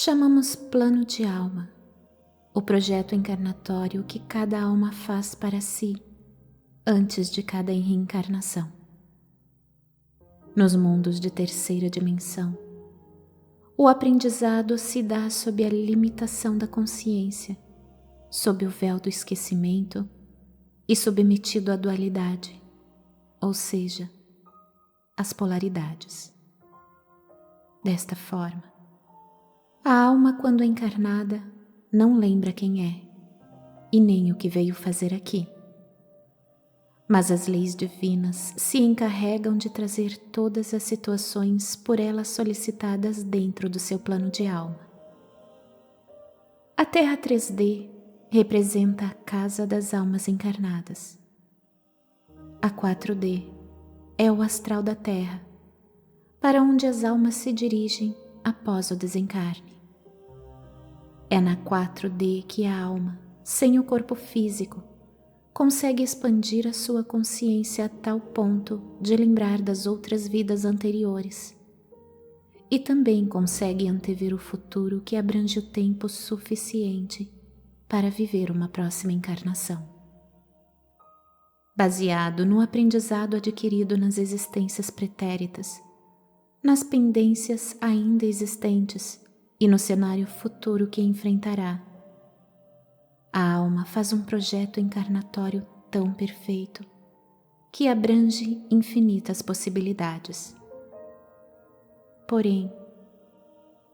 chamamos plano de alma, o projeto encarnatório que cada alma faz para si antes de cada reencarnação. Nos mundos de terceira dimensão, o aprendizado se dá sob a limitação da consciência, sob o véu do esquecimento e submetido à dualidade, ou seja, às polaridades. Desta forma, a alma, quando encarnada, não lembra quem é e nem o que veio fazer aqui. Mas as leis divinas se encarregam de trazer todas as situações por elas solicitadas dentro do seu plano de alma. A Terra 3D representa a casa das almas encarnadas. A 4D é o astral da Terra, para onde as almas se dirigem após o desencarne. É na 4D que a alma, sem o corpo físico, consegue expandir a sua consciência a tal ponto de lembrar das outras vidas anteriores e também consegue antever o futuro que abrange o tempo suficiente para viver uma próxima encarnação. Baseado no aprendizado adquirido nas existências pretéritas, nas pendências ainda existentes e no cenário futuro que enfrentará, a alma faz um projeto encarnatório tão perfeito que abrange infinitas possibilidades. Porém,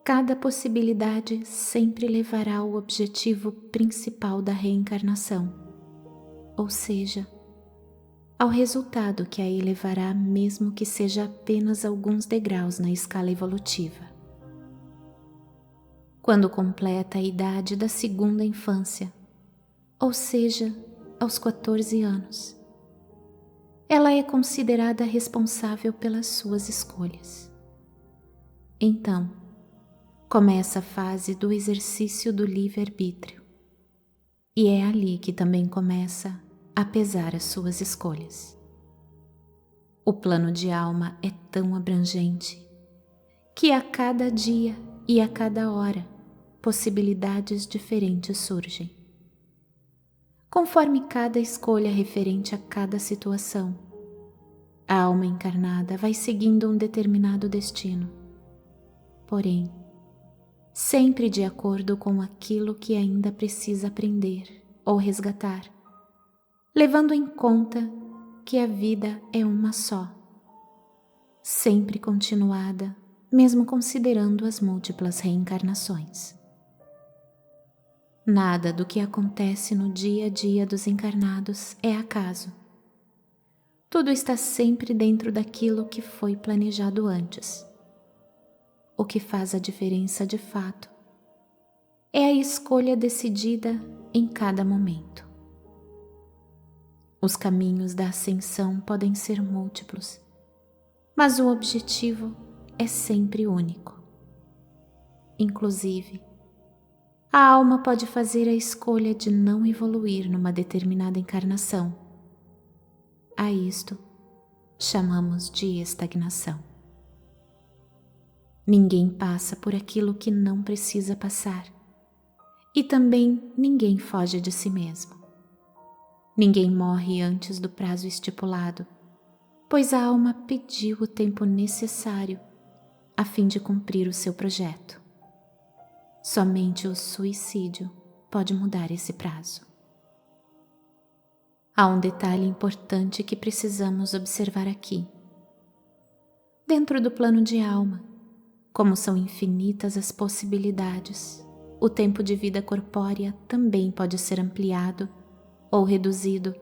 cada possibilidade sempre levará ao objetivo principal da reencarnação, ou seja, ao resultado que a elevará, mesmo que seja apenas alguns degraus na escala evolutiva. Quando completa a idade da segunda infância, ou seja, aos 14 anos, ela é considerada responsável pelas suas escolhas. Então, começa a fase do exercício do livre-arbítrio, e é ali que também começa a pesar as suas escolhas. O plano de alma é tão abrangente que a cada dia e a cada hora possibilidades diferentes surgem. Conforme cada escolha referente a cada situação, a alma encarnada vai seguindo um determinado destino, porém, sempre de acordo com aquilo que ainda precisa aprender ou resgatar, levando em conta que a vida é uma só, sempre continuada, mesmo considerando as múltiplas reencarnações. Nada do que acontece no dia a dia dos encarnados é acaso. Tudo está sempre dentro daquilo que foi planejado antes. O que faz a diferença de fato é a escolha decidida em cada momento. Os caminhos da ascensão podem ser múltiplos, mas o objetivo é sempre único. Inclusive, a alma pode fazer a escolha de não evoluir numa determinada encarnação. A isto chamamos de estagnação. Ninguém passa por aquilo que não precisa passar, e também ninguém foge de si mesmo. Ninguém morre antes do prazo estipulado, pois a alma pediu o tempo necessário a fim de cumprir o seu projeto. Somente o suicídio pode mudar esse prazo. Há um detalhe importante que precisamos observar aqui. Dentro do plano de alma, como são infinitas as possibilidades, o tempo de vida corpórea também pode ser ampliado ou reduzido,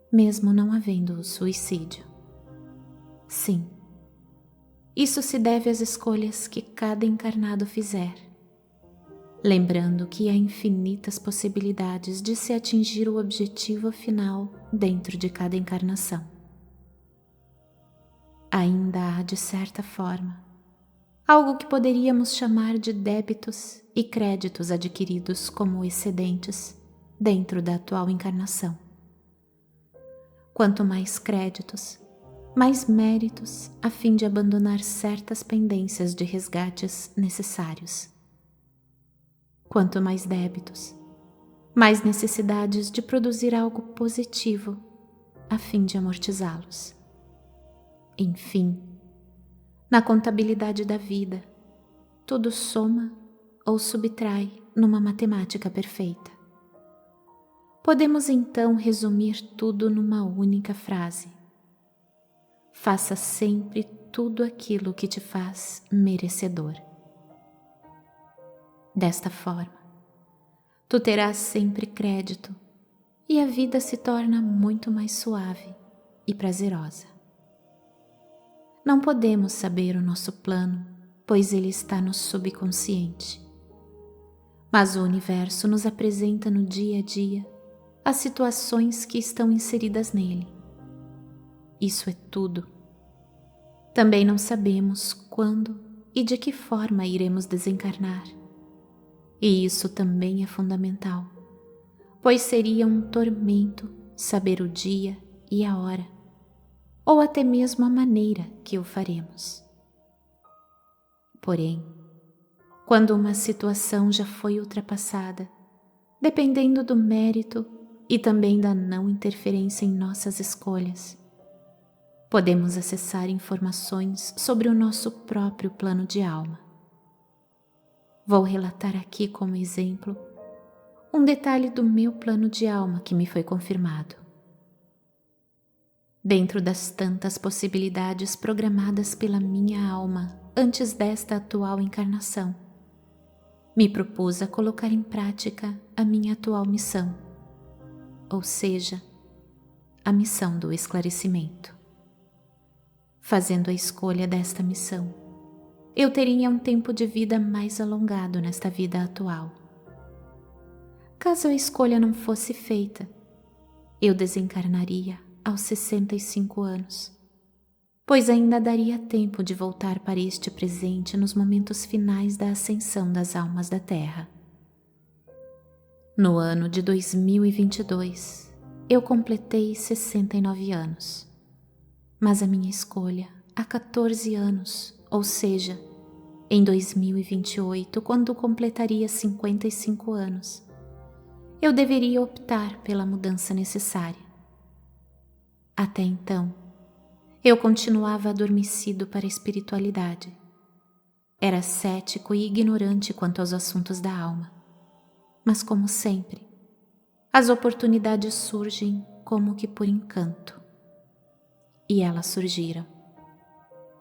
mesmo não havendo o suicídio. Sim, isso se deve às escolhas que cada encarnado fizer, lembrando que há infinitas possibilidades de se atingir o objetivo final dentro de cada encarnação. Ainda há, de certa forma, algo que poderíamos chamar de débitos e créditos adquiridos como excedentes dentro da atual encarnação. Quanto mais créditos, mais méritos a fim de abandonar certas pendências de resgates necessários. quanto mais débitos, mais necessidades de produzir algo positivo a fim de amortizá-los. Enfim, na contabilidade da vida, tudo soma ou subtrai numa matemática perfeita. Podemos então resumir tudo numa única frase: faça sempre tudo aquilo que te faz merecedor. Desta forma, tu terás sempre crédito e a vida se torna muito mais suave e prazerosa. Não podemos saber o nosso plano, pois ele está no subconsciente. Mas o universo nos apresenta no dia a dia as situações que estão inseridas nele. Isso é tudo. Também não sabemos quando e de que forma iremos desencarnar. E isso também é fundamental, pois seria um tormento saber o dia e a hora, ou até mesmo a maneira que o faremos. Porém, quando uma situação já foi ultrapassada, dependendo do mérito e também da não interferência em nossas escolhas, podemos acessar informações sobre o nosso próprio plano de alma. Vou relatar aqui como exemplo um detalhe do meu plano de alma que me foi confirmado. Dentro das tantas possibilidades programadas pela minha alma antes desta atual encarnação, me propus a colocar em prática a minha atual missão, ou seja, a missão do esclarecimento. Fazendo a escolha desta missão, eu teria um tempo de vida mais alongado nesta vida atual. Caso a escolha não fosse feita, eu desencarnaria aos 65 anos, pois ainda daria tempo de voltar para este presente nos momentos finais da ascensão das almas da Terra. No ano de 2022, eu completei 69 anos, mas a minha escolha há 14 anos, ou seja, em 2028, quando completaria 55 anos, eu deveria optar pela mudança necessária. Até então, eu continuava adormecido para a espiritualidade. Era cético e ignorante quanto aos assuntos da alma. Mas como sempre, as oportunidades surgem como que por encanto. E elas surgiram.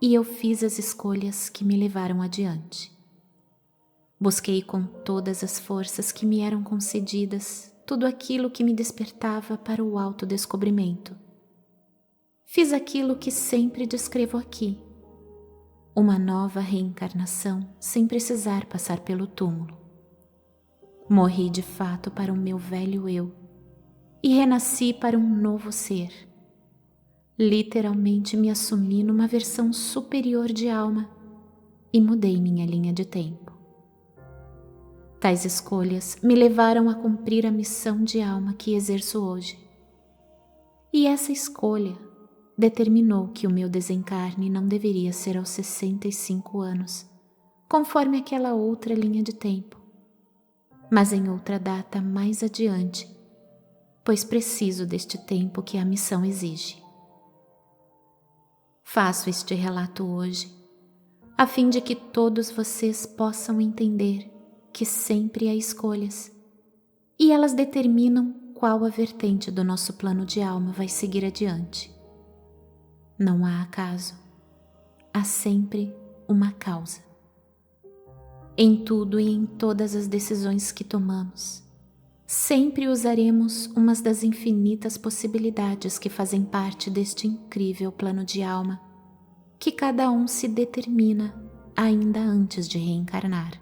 E eu fiz as escolhas que me levaram adiante. Busquei com todas as forças que me eram concedidas tudo aquilo que me despertava para o autodescobrimento. Fiz aquilo que sempre descrevo aqui, uma nova reencarnação sem precisar passar pelo túmulo. Morri de fato para o meu velho eu e renasci para um novo ser. Literalmente me assumi numa versão superior de alma e mudei minha linha de tempo. Tais escolhas me levaram a cumprir a missão de alma que exerço hoje. E essa escolha determinou que o meu desencarne não deveria ser aos 65 anos, conforme aquela outra linha de tempo, mas em outra data mais adiante, pois preciso deste tempo que a missão exige. Faço este relato hoje, a fim de que todos vocês possam entender que sempre há escolhas, e elas determinam qual a vertente do nosso plano de alma vai seguir adiante. Não há acaso, há sempre uma causa. Em tudo e em todas as decisões que tomamos, sempre usaremos umas das infinitas possibilidades que fazem parte deste incrível plano de alma, que cada um se determina ainda antes de reencarnar.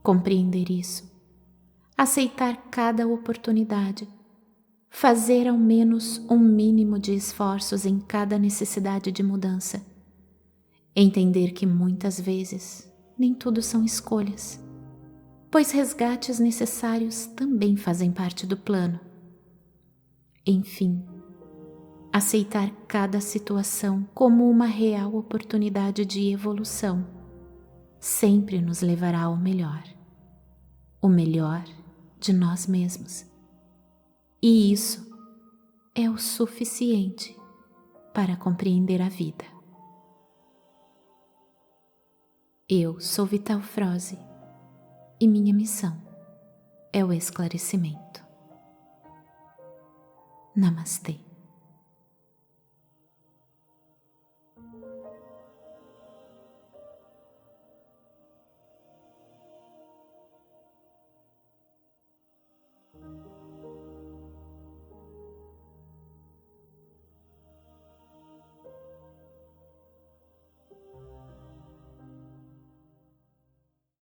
Compreender isso, aceitar cada oportunidade, fazer ao menos um mínimo de esforços em cada necessidade de mudança, entender que muitas vezes nem tudo são escolhas, pois resgates necessários também fazem parte do plano. Enfim, aceitar cada situação como uma real oportunidade de evolução sempre nos levará ao melhor. o melhor de nós mesmos. E isso é o suficiente para compreender a vida. Eu sou Vital Froze e minha missão é o esclarecimento. Namastê.